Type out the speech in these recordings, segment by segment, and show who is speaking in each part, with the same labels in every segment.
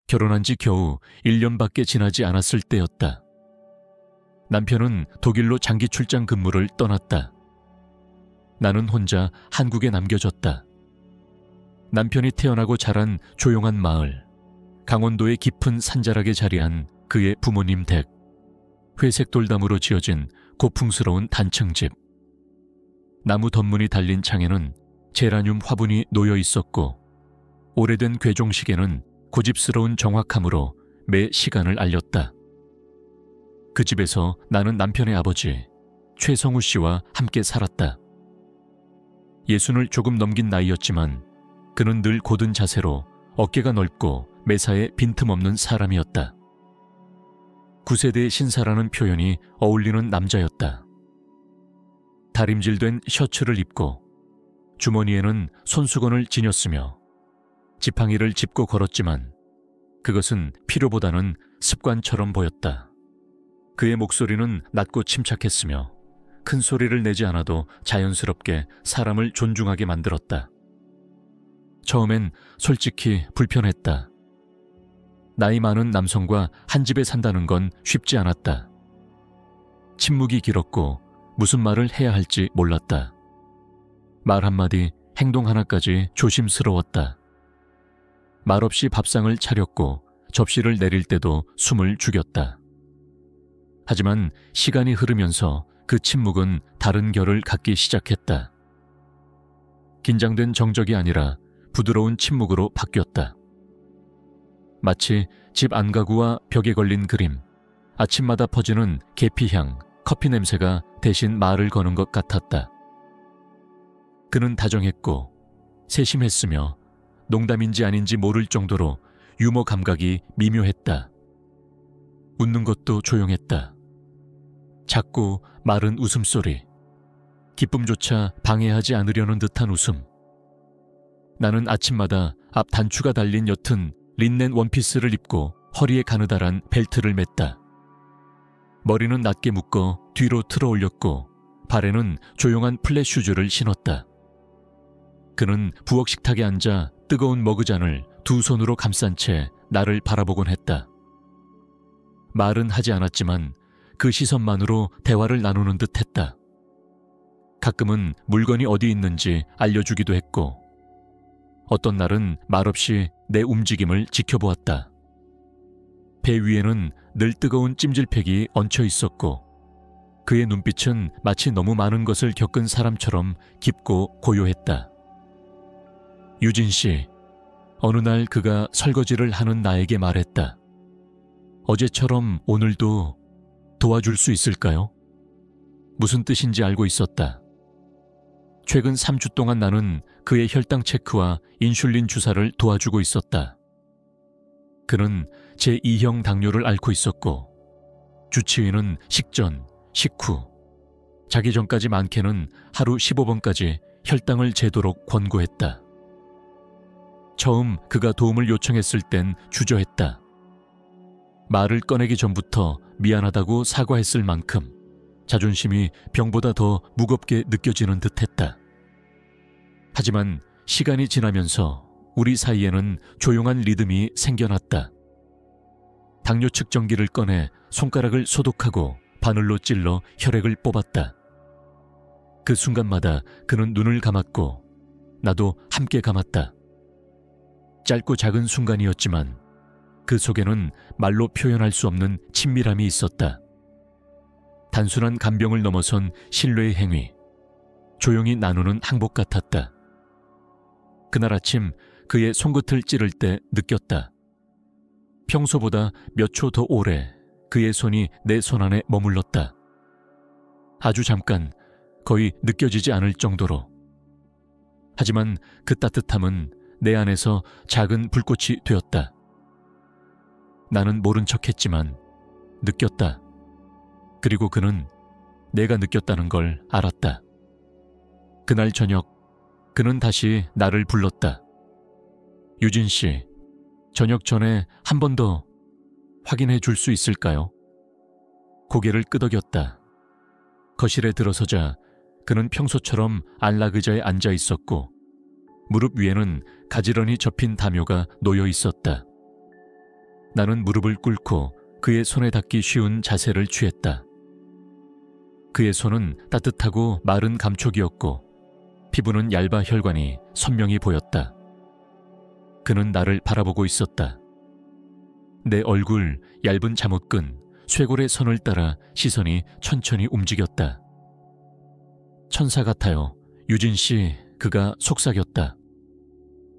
Speaker 1: 결혼한 지 겨우 1년밖에 지나지 않았을 때였다. 남편은 독일로 장기 출장 근무를 떠났다. 나는 혼자 한국에 남겨졌다. 남편이 태어나고 자란 조용한 마을, 강원도의 깊은 산자락에 자리한 그의 부모님 댁, 회색 돌담으로 지어진 고풍스러운 단층집. 나무 덧문이 달린 창에는 제라늄 화분이 놓여 있었고, 오래된 괴종시계는 고집스러운 정확함으로 매 시간을 알렸다. 그 집에서 나는 남편의 아버지 최성우 씨와 함께 살았다. 60을 조금 넘긴 나이였지만 그는 늘 고든 자세로 어깨가 넓고 매사에 빈틈없는 사람이었다. 9세대의 신사라는 표현이 어울리는 남자였다. 다림질된 셔츠를 입고 주머니에는 손수건을 지녔으며 지팡이를 짚고 걸었지만 그것은 필요보다는 습관처럼 보였다. 그의 목소리는 낮고 침착했으며 큰 소리를 내지 않아도 자연스럽게 사람을 존중하게 만들었다. 처음엔 솔직히 불편했다. 나이 많은 남성과 한 집에 산다는 건 쉽지 않았다. 침묵이 길었고 무슨 말을 해야 할지 몰랐다. 말 한마디, 행동 하나까지 조심스러웠다. 말없이 밥상을 차렸고 접시를 내릴 때도 숨을 죽였다. 하지만 시간이 흐르면서 그 침묵은 다른 결을 갖기 시작했다. 긴장된 정적이 아니라 부드러운 침묵으로 바뀌었다. 마치 집 안가구와 벽에 걸린 그림, 아침마다 퍼지는 계피향, 커피 냄새가 대신 말을 거는 것 같았다. 그는 다정했고 세심했으며 농담인지 아닌지 모를 정도로 유머 감각이 미묘했다. 웃는 것도 조용했다. 작고 마른 웃음소리, 기쁨조차 방해하지 않으려는 듯한 웃음. 나는 아침마다 앞 단추가 달린 옅은 린넨 원피스를 입고 허리에 가느다란 벨트를 맸다. 머리는 낮게 묶어 뒤로 틀어 올렸고 발에는 조용한 플랫 슈즈를 신었다. 그는 부엌 식탁에 앉아 뜨거운 머그잔을 두 손으로 감싼 채 나를 바라보곤 했다. 말은 하지 않았지만 그 시선만으로 대화를 나누는 듯 했다. 가끔은 물건이 어디 있는지 알려주기도 했고, 어떤 날은 말없이 내 움직임을 지켜보았다. 배 위에는 늘 뜨거운 찜질팩이 얹혀 있었고, 그의 눈빛은 마치 너무 많은 것을 겪은 사람처럼 깊고 고요했다. 유진 씨, 어느 날 그가 설거지를 하는 나에게 말했다. 어제처럼 오늘도 도와줄 수 있을까요? 무슨 뜻인지 알고 있었다. 최근 3주 동안 나는 그의 혈당 체크와 인슐린 주사를 도와주고 있었다. 그는 제2형 당뇨를 앓고 있었고 주치의는 식전, 식후, 자기 전까지 많게는 하루 15번까지 혈당을 재도록 권고했다. 처음 그가 도움을 요청했을 땐 주저했다. 말을 꺼내기 전부터 미안하다고 사과했을 만큼 자존심이 병보다 더 무겁게 느껴지는 듯했다. 하지만 시간이 지나면서 우리 사이에는 조용한 리듬이 생겨났다. 당뇨 측정기를 꺼내 손가락을 소독하고 바늘로 찔러 혈액을 뽑았다. 그 순간마다 그는 눈을 감았고 나도 함께 감았다. 짧고 작은 순간이었지만 그 속에는 말로 표현할 수 없는 친밀함이 있었다. 단순한 간병을 넘어선 신뢰의 행위, 조용히 나누는 항복 같았다. 그날 아침 그의 손끝을 찌를 때 느꼈다. 평소보다 몇 초 더 오래 그의 손이 내 손 안에 머물렀다. 아주 잠깐, 거의 느껴지지 않을 정도로. 하지만 그 따뜻함은 내 안에서 작은 불꽃이 되었다. 나는 모른 척했지만 느꼈다. 그리고 그는 내가 느꼈다는 걸 알았다. 그날 저녁 그는 다시 나를 불렀다. 유진 씨, 저녁 전에 한 번 더 확인해 줄 수 있을까요? 고개를 끄덕였다. 거실에 들어서자 그는 평소처럼 안락의자에 앉아 있었고 무릎 위에는 가지런히 접힌 담요가 놓여 있었다. 나는 무릎을 꿇고 그의 손에 닿기 쉬운 자세를 취했다. 그의 손은 따뜻하고 마른 감촉이었고 피부는 얇아 혈관이 선명히 보였다. 그는 나를 바라보고 있었다. 내 얼굴, 얇은 잠옷끈, 쇄골의 선을 따라 시선이 천천히 움직였다. 천사 같아요. 유진 씨, 그가 속삭였다.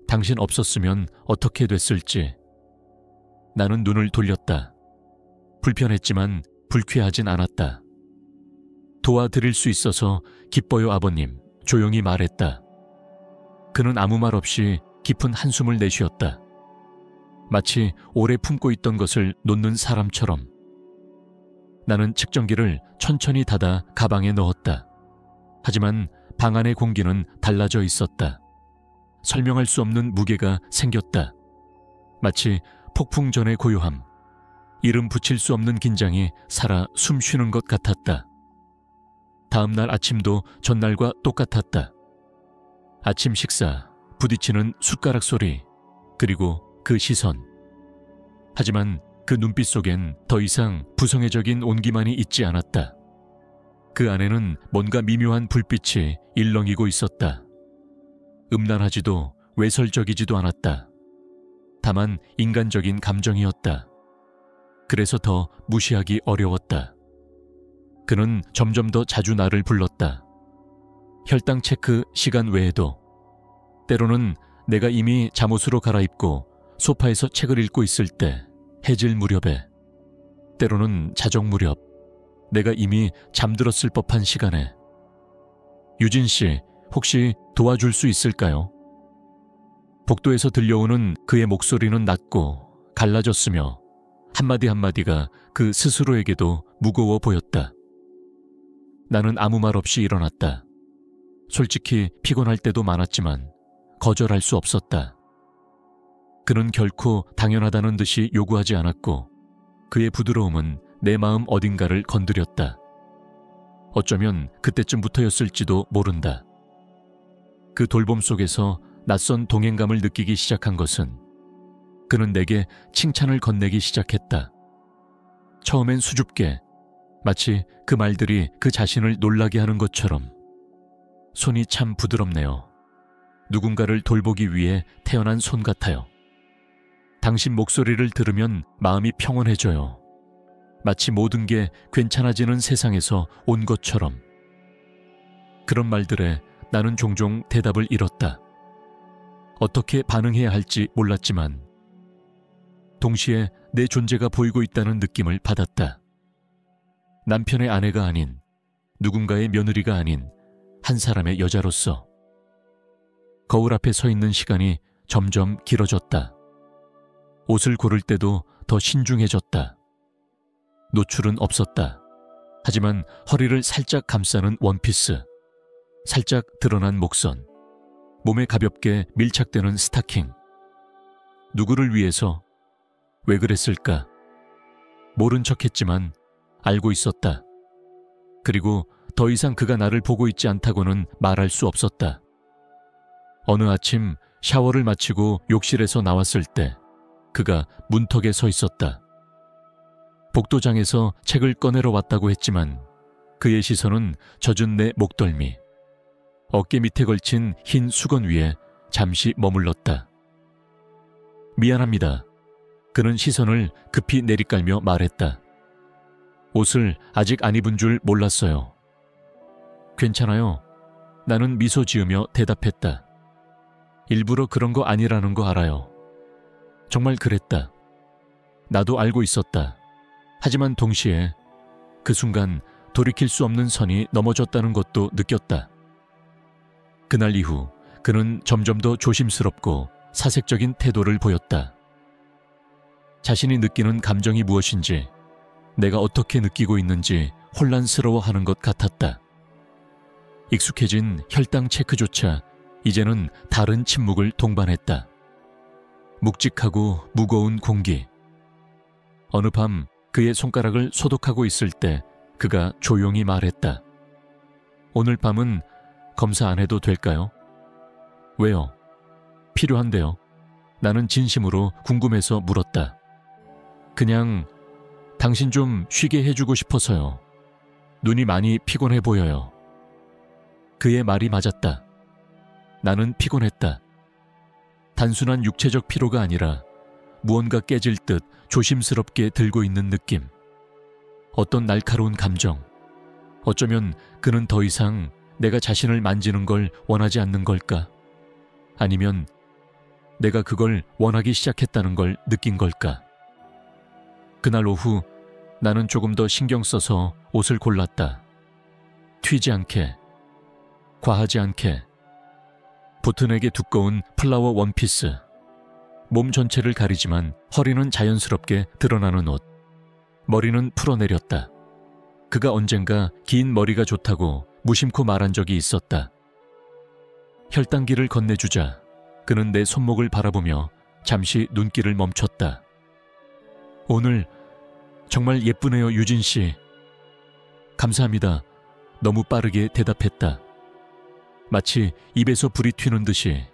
Speaker 1: 당신 없었으면 어떻게 됐을지. 나는 눈을 돌렸다. 불편했지만 불쾌하진 않았다. 도와드릴 수 있어서 기뻐요, 아버님. 조용히 말했다. 그는 아무 말 없이 깊은 한숨을 내쉬었다. 마치 오래 품고 있던 것을 놓는 사람처럼. 나는 측정기를 천천히 닫아 가방에 넣었다. 하지만 방 안의 공기는 달라져 있었다. 설명할 수 없는 무게가 생겼다. 마치 폭풍 전의 고요함, 이름 붙일 수 없는 긴장이 살아 숨 쉬는 것 같았다. 다음 날 아침도 전날과 똑같았다. 아침 식사, 부딪히는 숟가락 소리, 그리고 그 시선. 하지만 그 눈빛 속엔 더 이상 부성애적인 온기만이 있지 않았다. 그 안에는 뭔가 미묘한 불빛이 일렁이고 있었다. 음란하지도 외설적이지도 않았다. 다만 인간적인 감정이었다. 그래서 더 무시하기 어려웠다. 그는 점점 더 자주 나를 불렀다. 혈당 체크 시간 외에도. 때로는 내가 이미 잠옷으로 갈아입고 소파에서 책을 읽고 있을 때, 해질 무렵에. 때로는 자정 무렵, 내가 이미 잠들었을 법한 시간에. 유진 씨, 혹시 도와줄 수 있을까요? 복도에서 들려오는 그의 목소리는 낮고 갈라졌으며 한마디 한마디가 그 스스로에게도 무거워 보였다. 나는 아무 말 없이 일어났다. 솔직히 피곤할 때도 많았지만 거절할 수 없었다. 그는 결코 당연하다는 듯이 요구하지 않았고 그의 부드러움은 내 마음 어딘가를 건드렸다. 어쩌면 그때쯤부터였을지도 모른다. 그 돌봄 속에서 낯선 동행감을 느끼기 시작한 것은 그는 내게 칭찬을 건네기 시작했다. 처음엔 수줍게, 마치 그 말들이 그 자신을 놀라게 하는 것처럼. 손이 참 부드럽네요. 누군가를 돌보기 위해 태어난 손 같아요. 당신 목소리를 들으면 마음이 평온해져요. 마치 모든 게 괜찮아지는 세상에서 온 것처럼. 그런 말들에 나는 종종 대답을 잃었다. 어떻게 반응해야 할지 몰랐지만 동시에 내 존재가 보이고 있다는 느낌을 받았다. 남편의 아내가 아닌, 누군가의 며느리가 아닌 한 사람의 여자로서. 거울 앞에 서 있는 시간이 점점 길어졌다. 옷을 고를 때도 더 신중해졌다. 노출은 없었다. 하지만 허리를 살짝 감싸는 원피스, 살짝 드러난 목선, 몸에 가볍게 밀착되는 스타킹. 누구를 위해서? 왜 그랬을까? 모른 척했지만 알고 있었다. 그리고 더 이상 그가 나를 보고 있지 않다고는 말할 수 없었다. 어느 아침 샤워를 마치고 욕실에서 나왔을 때 그가 문턱에 서 있었다. 복도장에서 책을 꺼내러 왔다고 했지만 그의 시선은 젖은 내 목덜미, 어깨 밑에 걸친 흰 수건 위에 잠시 머물렀다. 미안합니다. 그는 시선을 급히 내리깔며 말했다. 옷을 아직 안 입은 줄 몰랐어요. 괜찮아요. 나는 미소 지으며 대답했다. 일부러 그런 거 아니라는 거 알아요. 정말 그랬다. 나도 알고 있었다. 하지만 동시에 그 순간 돌이킬 수 없는 선이 넘어졌다는 것도 느꼈다. 그날 이후 그는 점점 더 조심스럽고 사색적인 태도를 보였다. 자신이 느끼는 감정이 무엇인지, 내가 어떻게 느끼고 있는지 혼란스러워하는 것 같았다. 익숙해진 혈당 체크조차 이제는 다른 침묵을 동반했다. 묵직하고 무거운 공기. 어느 밤 그의 손가락을 소독하고 있을 때 그가 조용히 말했다. 오늘 밤은 검사 안 해도 될까요? 왜요? 필요한데요. 나는 진심으로 궁금해서 물었다. 그냥 당신 좀 쉬게 해주고 싶어서요. 눈이 많이 피곤해 보여요. 그의 말이 맞았다. 나는 피곤했다. 단순한 육체적 피로가 아니라 무언가 깨질 듯 조심스럽게 들고 있는 느낌. 어떤 날카로운 감정. 어쩌면 그는 더 이상 내가 자신을 만지는 걸 원하지 않는 걸까? 아니면 내가 그걸 원하기 시작했다는 걸 느낀 걸까? 그날 오후 나는 조금 더 신경 써서 옷을 골랐다. 튀지 않게, 과하지 않게, 보트넥에 두꺼운 플라워 원피스, 몸 전체를 가리지만 허리는 자연스럽게 드러나는 옷, 머리는 풀어내렸다. 그가 언젠가 긴 머리가 좋다고 무심코 말한 적이 있었다. 혈당기를 건네주자 그는 내 손목을 바라보며 잠시 눈길을 멈췄다. 오늘 정말 예쁘네요, 유진 씨. 감사합니다. 너무 빠르게 대답했다. 마치 입에서 불이 튀는 듯이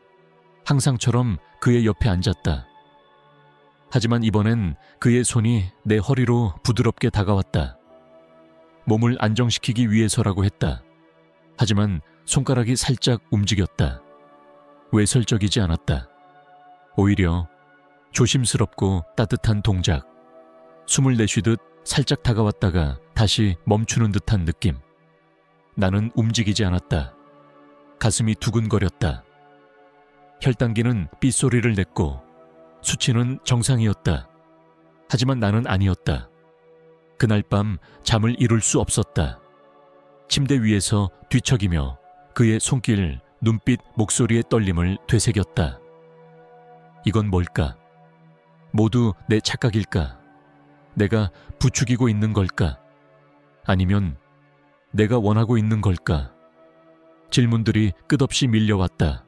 Speaker 1: 항상처럼 그의 옆에 앉았다. 하지만 이번엔 그의 손이 내 허리로 부드럽게 다가왔다. 몸을 안정시키기 위해서라고 했다. 하지만 손가락이 살짝 움직였다. 외설적이지 않았다. 오히려 조심스럽고 따뜻한 동작. 숨을 내쉬듯 살짝 다가왔다가 다시 멈추는 듯한 느낌. 나는 움직이지 않았다. 가슴이 두근거렸다. 혈당기는 삐소리를 냈고 수치는 정상이었다. 하지만 나는 아니었다. 그날 밤 잠을 이룰 수 없었다. 침대 위에서 뒤척이며 그의 손길, 눈빛, 목소리의 떨림을 되새겼다. 이건 뭘까? 모두 내 착각일까? 내가 부추기고 있는 걸까? 아니면 내가 원하고 있는 걸까? 질문들이 끝없이 밀려왔다.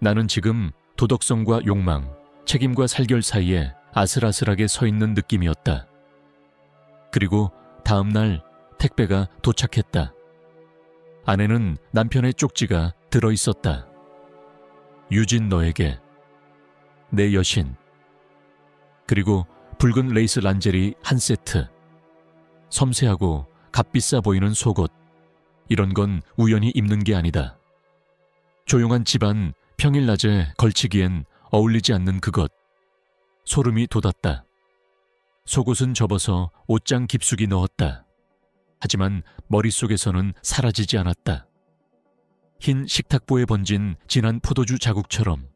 Speaker 1: 나는 지금 도덕성과 욕망, 책임과 살결 사이에 아슬아슬하게 서 있는 느낌이었다. 그리고 다음 날 택배가 도착했다. 안에는 남편의 쪽지가 들어있었다. 유진 너에게, 내 여신. 그리고 붉은 레이스 란제리 한 세트. 섬세하고 값비싸 보이는 속옷. 이런 건 우연히 입는 게 아니다. 조용한 집안 평일 낮에 걸치기엔 어울리지 않는 그것. 소름이 돋았다. 속옷은 접어서 옷장 깊숙이 넣었다. 하지만 머릿속에서는 사라지지 않았다. 흰 식탁보에 번진 진한 포도주 자국처럼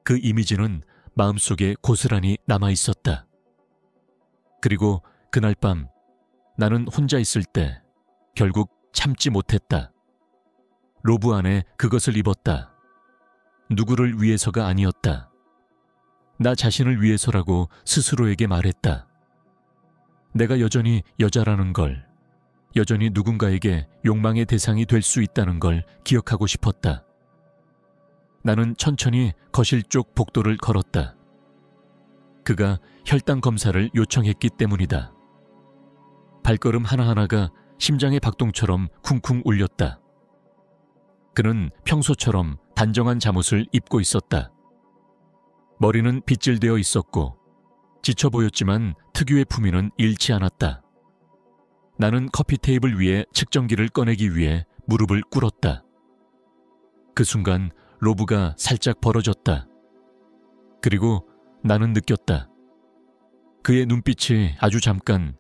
Speaker 1: 그 이미지는 마음속에 고스란히 남아있었다. 그리고 그날 밤 나는 혼자 있을 때 결국 참지 못했다. 로브 안에 그것을 입었다. 누구를 위해서가 아니었다. 나 자신을 위해서라고 스스로에게 말했다. 내가 여전히 여자라는 걸, 여전히 누군가에게 욕망의 대상이 될 수 있다는 걸 기억하고 싶었다. 나는 천천히 거실 쪽 복도를 걸었다. 그가 혈당 검사를 요청했기 때문이다. 발걸음 하나하나가 심장의 박동처럼 쿵쿵 울렸다. 그는 평소처럼 단정한 잠옷을 입고 있었다. 머리는 빗질되어 있었고 지쳐 보였지만 특유의 품위는 잃지 않았다. 나는 커피 테이블 위에 측정기를 꺼내기 위해 무릎을 꿇었다. 그 순간 로브가 살짝 벌어졌다. 그리고 나는 느꼈다. 그의 눈빛이 아주 잠깐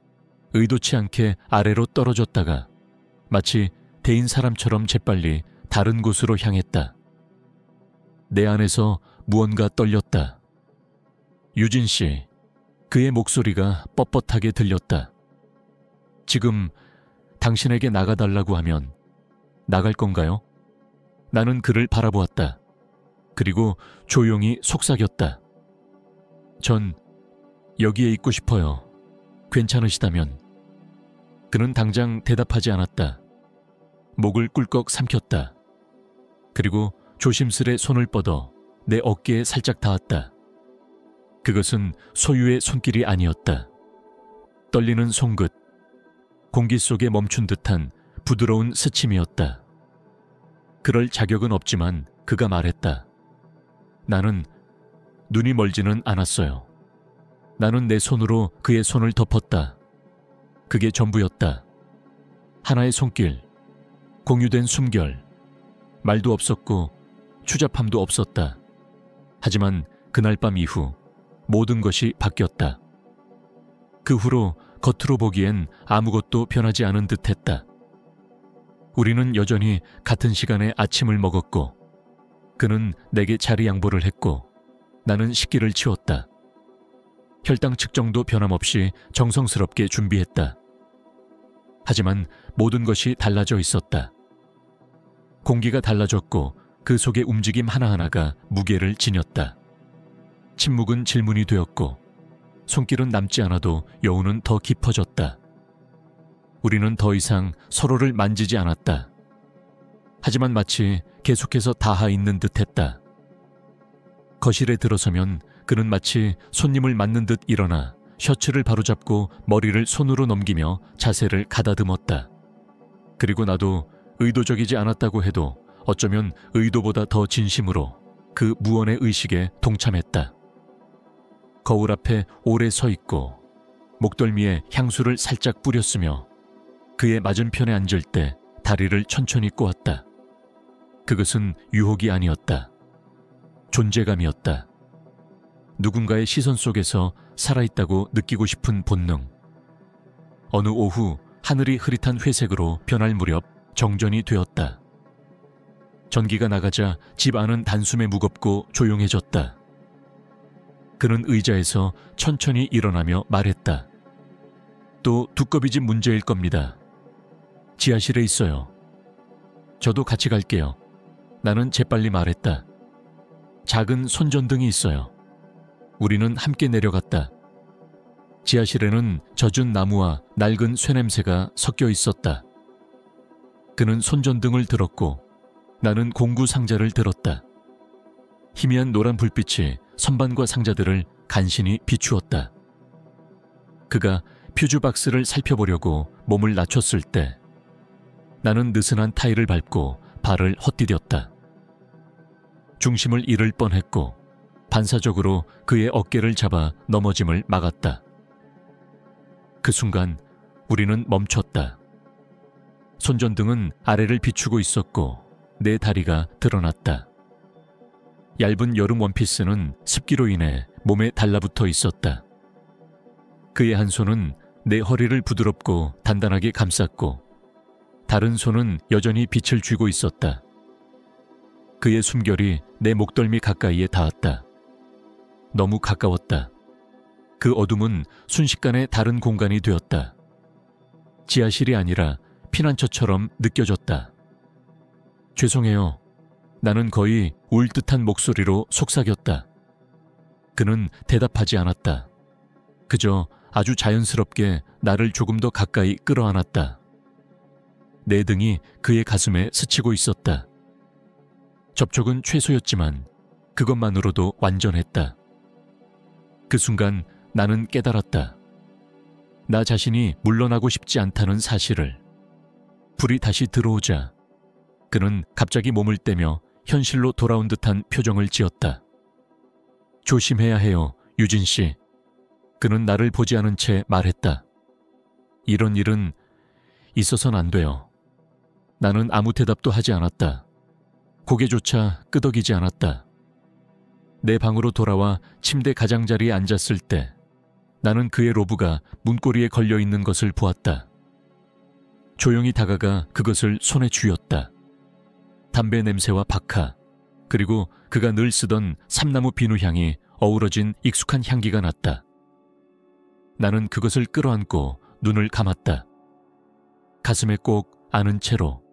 Speaker 1: 의도치 않게 아래로 떨어졌다가 마치 데인 사람처럼 재빨리 다른 곳으로 향했다. 내 안에서 무언가 떨렸다. 유진 씨, 그의 목소리가 뻣뻣하게 들렸다. 지금 당신에게 나가달라고 하면 나갈 건가요? 나는 그를 바라보았다. 그리고 조용히 속삭였다. 전 여기에 있고 싶어요. 괜찮으시다면. 그는 당장 대답하지 않았다. 목을 꿀꺽 삼켰다. 그리고 조심스레 손을 뻗어 내 어깨에 살짝 닿았다. 그것은 소유의 손길이 아니었다. 떨리는 손끝, 공기 속에 멈춘 듯한 부드러운 스침이었다. 그럴 자격은 없지만 그가 말했다. 나는 눈이 멀지는 않았어요. 나는 내 손으로 그의 손을 덮었다. 그게 전부였다. 하나의 손길, 공유된 숨결, 말도 없었고 추잡함도 없었다. 하지만 그날 밤 이후 모든 것이 바뀌었다. 그 후로 겉으로 보기엔 아무것도 변하지 않은 듯했다. 우리는 여전히 같은 시간에 아침을 먹었고 그는 내게 자리 양보를 했고 나는 식기를 치웠다. 혈당 측정도 변함없이 정성스럽게 준비했다. 하지만 모든 것이 달라져 있었다. 공기가 달라졌고 그 속의 움직임 하나하나가 무게를 지녔다. 침묵은 질문이 되었고 손길은 남지 않아도 여운은 더 깊어졌다. 우리는 더 이상 서로를 만지지 않았다. 하지만 마치 계속해서 닿아 있는 듯했다. 거실에 들어서면 그는 마치 손님을 맞는 듯 일어나 셔츠를 바로잡고 머리를 손으로 넘기며 자세를 가다듬었다. 그리고 나도 의도적이지 않았다고 해도 어쩌면 의도보다 더 진심으로 그 무언의 의식에 동참했다. 거울 앞에 오래 서 있고 목덜미에 향수를 살짝 뿌렸으며 그의 맞은편에 앉을 때 다리를 천천히 꼬았다. 그것은 유혹이 아니었다. 존재감이었다. 누군가의 시선 속에서 살아있다고 느끼고 싶은 본능. 어느 오후 하늘이 흐릿한 회색으로 변할 무렵 정전이 되었다. 전기가 나가자 집 안은 단숨에 무겁고 조용해졌다. 그는 의자에서 천천히 일어나며 말했다. 또 두꺼비 집 문제일 겁니다. 지하실에 있어요. 저도 같이 갈게요. 나는 재빨리 말했다. 작은 손전등이 있어요. 우리는 함께 내려갔다. 지하실에는 젖은 나무와 낡은 쇠냄새가 섞여 있었다. 그는 손전등을 들었고 나는 공구 상자를 들었다. 희미한 노란 불빛이 선반과 상자들을 간신히 비추었다. 그가 퓨즈박스를 살펴보려고 몸을 낮췄을 때 나는 느슨한 타일을 밟고 발을 헛디뎠다. 중심을 잃을 뻔했고 반사적으로 그의 어깨를 잡아 넘어짐을 막았다. 그 순간 우리는 멈췄다. 손전등은 아래를 비추고 있었고 내 다리가 드러났다. 얇은 여름 원피스는 습기로 인해 몸에 달라붙어 있었다. 그의 한 손은 내 허리를 부드럽고 단단하게 감쌌고 다른 손은 여전히 빛을 쥐고 있었다. 그의 숨결이 내 목덜미 가까이에 닿았다. 너무 가까웠다. 그 어둠은 순식간에 다른 공간이 되었다. 지하실이 아니라 피난처처럼 느껴졌다. 죄송해요. 나는 거의 울 듯한 목소리로 속삭였다. 그는 대답하지 않았다. 그저 아주 자연스럽게 나를 조금 더 가까이 끌어안았다. 내 등이 그의 가슴에 스치고 있었다. 접촉은 최소였지만 그것만으로도 완전했다. 그 순간 나는 깨달았다. 나 자신이 물러나고 싶지 않다는 사실을. 불이 다시 들어오자 그는 갑자기 몸을 떼며 현실로 돌아온 듯한 표정을 지었다. 조심해야 해요, 유진 씨. 그는 나를 보지 않은 채 말했다. 이런 일은 있어선 안 돼요. 나는 아무 대답도 하지 않았다. 고개조차 끄덕이지 않았다. 내 방으로 돌아와 침대 가장자리에 앉았을 때 나는 그의 로브가 문고리에 걸려있는 것을 보았다. 조용히 다가가 그것을 손에 쥐었다. 담배 냄새와 박하, 그리고 그가 늘 쓰던 삼나무 비누 향이 어우러진 익숙한 향기가 났다. 나는 그것을 끌어안고 눈을 감았다. 가슴에 꼭 안은 채로.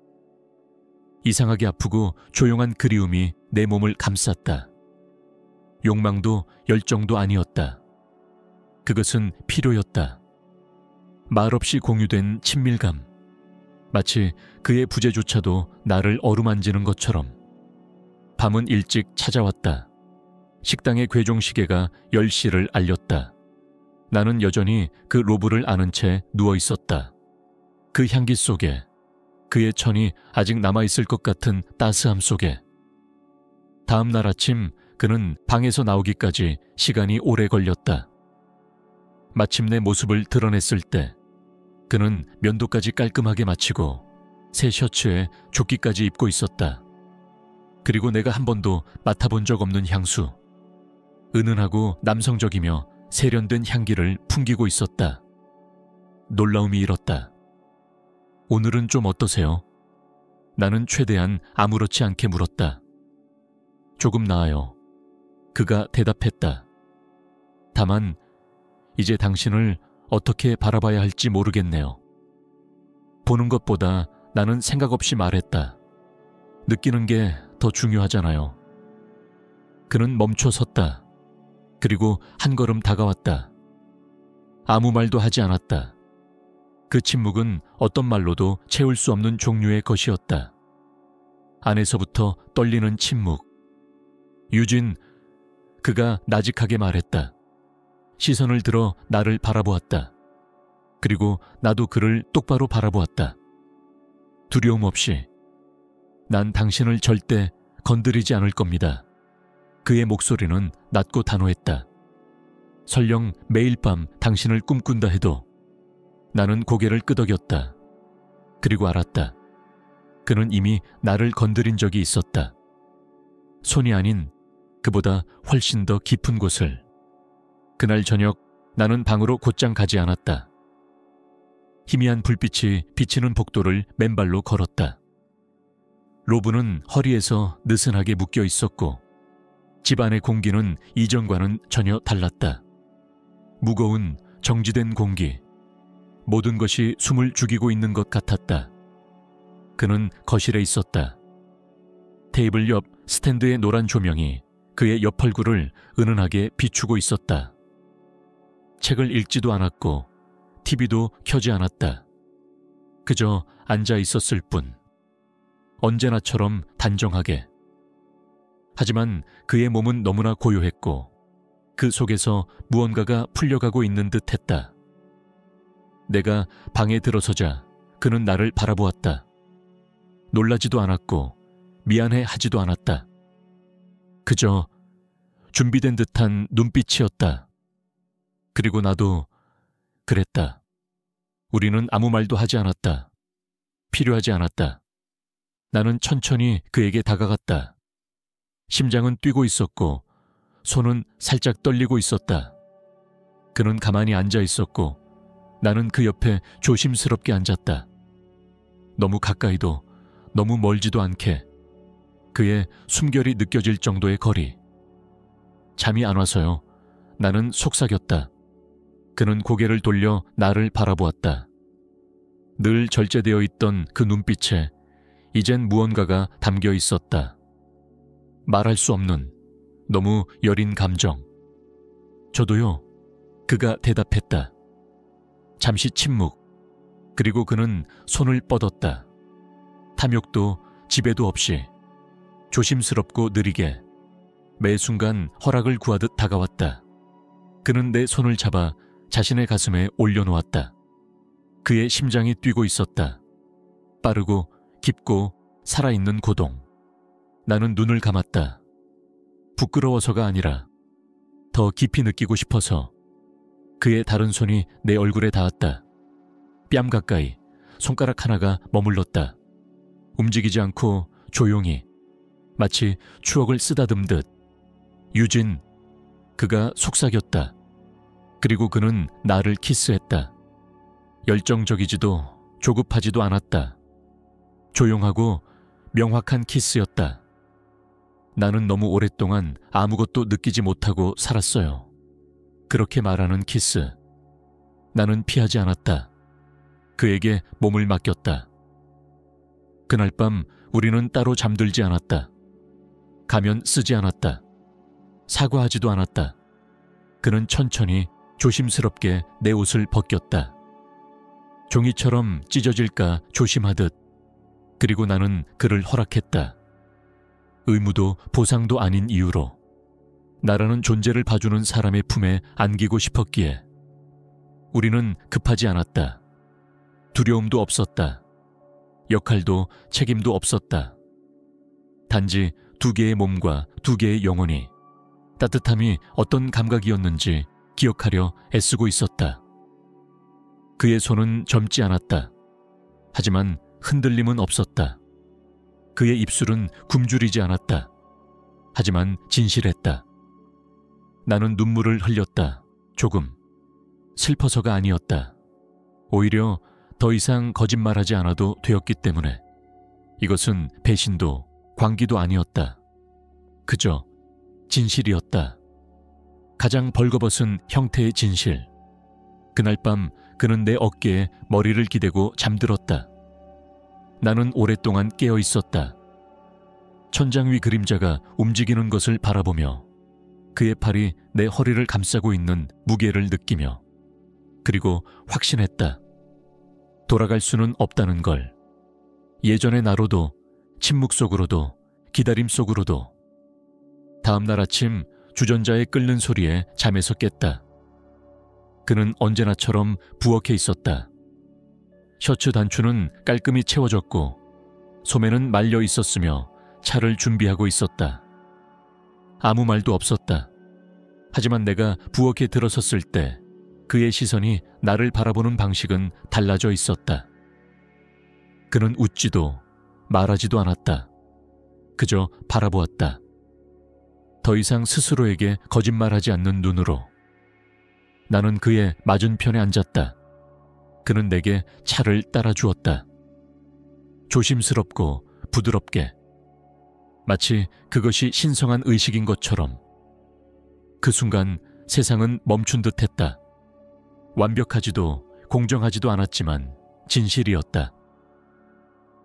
Speaker 1: 이상하게 아프고 조용한 그리움이 내 몸을 감쌌다. 욕망도 열정도 아니었다. 그것은 필요였다. 말없이 공유된 친밀감. 마치 그의 부재조차도 나를 어루만지는 것처럼. 밤은 일찍 찾아왔다. 식당의 괴종시계가 10시를 알렸다. 나는 여전히 그 로브를 안은 채 누워있었다. 그 향기 속에, 그의 천이 아직 남아있을 것 같은 따스함 속에. 다음 날 아침 그는 방에서 나오기까지 시간이 오래 걸렸다. 마침내 모습을 드러냈을 때 그는 면도까지 깔끔하게 마치고 새 셔츠에 조끼까지 입고 있었다. 그리고 내가 한 번도 맡아본 적 없는 향수, 은은하고 남성적이며 세련된 향기를 풍기고 있었다. 놀라움이 일었다. 오늘은 좀 어떠세요? 나는 최대한 아무렇지 않게 물었다. 조금 나아요. 그가 대답했다. 다만 이제 당신을 어떻게 바라봐야 할지 모르겠네요. 보는 것보다 나는 생각 없이 말했다. 느끼는 게 더 중요하잖아요. 그는 멈춰 섰다. 그리고 한 걸음 다가왔다. 아무 말도 하지 않았다. 그 침묵은 어떤 말로도 채울 수 없는 종류의 것이었다. 안에서부터 떨리는 침묵. 유진, 그가 나직하게 말했다. 시선을 들어 나를 바라보았다. 그리고 나도 그를 똑바로 바라보았다. 두려움 없이. 난 당신을 절대 건드리지 않을 겁니다. 그의 목소리는 낮고 단호했다. 설령 매일 밤 당신을 꿈꾼다 해도. 나는 고개를 끄덕였다. 그리고 알았다. 그는 이미 나를 건드린 적이 있었다. 손이 아닌 그보다 훨씬 더 깊은 곳을. 그날 저녁 나는 방으로 곧장 가지 않았다. 희미한 불빛이 비치는 복도를 맨발로 걸었다. 로브는 허리에서 느슨하게 묶여 있었고 집 안의 공기는 이전과는 전혀 달랐다. 무거운 정지된 공기. 모든 것이 숨을 죽이고 있는 것 같았다. 그는 거실에 있었다. 테이블 옆 스탠드의 노란 조명이 그의 옆 얼굴을 은은하게 비추고 있었다. 책을 읽지도 않았고 TV도 켜지 않았다. 그저 앉아 있었을 뿐. 언제나처럼 단정하게. 하지만 그의 몸은 너무나 고요했고 그 속에서 무언가가 풀려가고 있는 듯했다. 내가 방에 들어서자 그는 나를 바라보았다. 놀라지도 않았고 미안해 하지도 않았다. 그저 준비된 듯한 눈빛이었다. 그리고 나도 그랬다. 우리는 아무 말도 하지 않았다. 필요하지 않았다. 나는 천천히 그에게 다가갔다. 심장은 뛰고 있었고 손은 살짝 떨리고 있었다. 그는 가만히 앉아 있었고 나는 그 옆에 조심스럽게 앉았다. 너무 가까이도 너무 멀지도 않게 그의 숨결이 느껴질 정도의 거리. 잠이 안 와서요. 나는 속삭였다. 그는 고개를 돌려 나를 바라보았다. 늘 절제되어 있던 그 눈빛에 이젠 무언가가 담겨 있었다. 말할 수 없는 너무 여린 감정. 저도요. 그가 대답했다. 잠시 침묵. 그리고 그는 손을 뻗었다. 탐욕도 지배도 없이 조심스럽고 느리게 매 순간 허락을 구하듯 다가왔다. 그는 내 손을 잡아 자신의 가슴에 올려놓았다. 그의 심장이 뛰고 있었다. 빠르고 깊고 살아있는 고동. 나는 눈을 감았다. 부끄러워서가 아니라 더 깊이 느끼고 싶어서. 그의 다른 손이 내 얼굴에 닿았다. 뺨 가까이 손가락 하나가 머물렀다. 움직이지 않고 조용히 마치 추억을 쓰다듬듯. 유진, 그가 속삭였다. 그리고 그는 나를 키스했다. 열정적이지도 조급하지도 않았다. 조용하고 명확한 키스였다. 나는 너무 오랫동안 아무것도 느끼지 못하고 살았어요. 그렇게 말하는 키스. 나는 피하지 않았다. 그에게 몸을 맡겼다. 그날 밤 우리는 따로 잠들지 않았다. 가면 쓰지 않았다. 사과하지도 않았다. 그는 천천히 조심스럽게 내 옷을 벗겼다. 종이처럼 찢어질까 조심하듯. 그리고 나는 그를 허락했다. 의무도 보상도 아닌 이유로. 나라는 존재를 봐주는 사람의 품에 안기고 싶었기에. 우리는 급하지 않았다. 두려움도 없었다. 역할도 책임도 없었다. 단지 두 개의 몸과 두 개의 영혼이 따뜻함이 어떤 감각이었는지 기억하려 애쓰고 있었다. 그의 손은 젊지 않았다. 하지만 흔들림은 없었다. 그의 입술은 굶주리지 않았다. 하지만 진실했다. 나는 눈물을 흘렸다. 조금. 슬퍼서가 아니었다. 오히려 더 이상 거짓말하지 않아도 되었기 때문에. 이것은 배신도 광기도 아니었다. 그저 진실이었다. 가장 벌거벗은 형태의 진실. 그날 밤 그는 내 어깨에 머리를 기대고 잠들었다. 나는 오랫동안 깨어 있었다. 천장 위 그림자가 움직이는 것을 바라보며 그의 팔이 내 허리를 감싸고 있는 무게를 느끼며, 그리고 확신했다. 돌아갈 수는 없다는 걸. 예전의 나로도, 침묵 속으로도, 기다림 속으로도. 다음 날 아침 주전자의 끓는 소리에 잠에서 깼다. 그는 언제나처럼 부엌에 있었다. 셔츠 단추는 깔끔히 채워졌고 소매는 말려 있었으며 차를 준비하고 있었다. 아무 말도 없었다. 하지만 내가 부엌에 들어섰을 때 그의 시선이 나를 바라보는 방식은 달라져 있었다. 그는 웃지도 말하지도 않았다. 그저 바라보았다. 더 이상 스스로에게 거짓말하지 않는 눈으로. 나는 그의 맞은편에 앉았다. 그는 내게 차를 따라 주었다. 조심스럽고 부드럽게. 마치 그것이 신성한 의식인 것처럼. 그 순간 세상은 멈춘 듯했다. 완벽하지도 공정하지도 않았지만 진실이었다.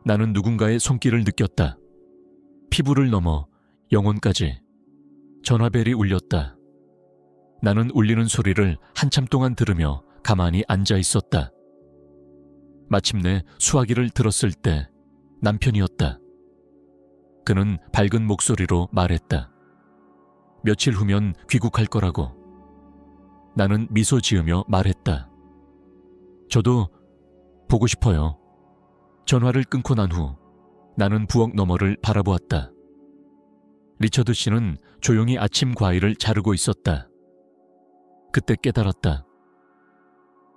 Speaker 1: 나는 누군가의 손길을 느꼈다. 피부를 넘어 영혼까지. 전화벨이 울렸다. 나는 울리는 소리를 한참 동안 들으며 가만히 앉아 있었다. 마침내 수화기를 들었을 때 남편이었다. 그는 밝은 목소리로 말했다. 며칠 후면 귀국할 거라고. 나는 미소 지으며 말했다. 저도 보고 싶어요. 전화를 끊고 난 후 나는 부엌 너머를 바라보았다. 리처드 씨는 조용히 아침 과일을 자르고 있었다. 그때 깨달았다.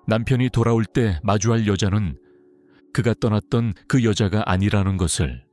Speaker 1: 남편이 돌아올 때 마주할 여자는 그가 떠났던 그 여자가 아니라는 것을.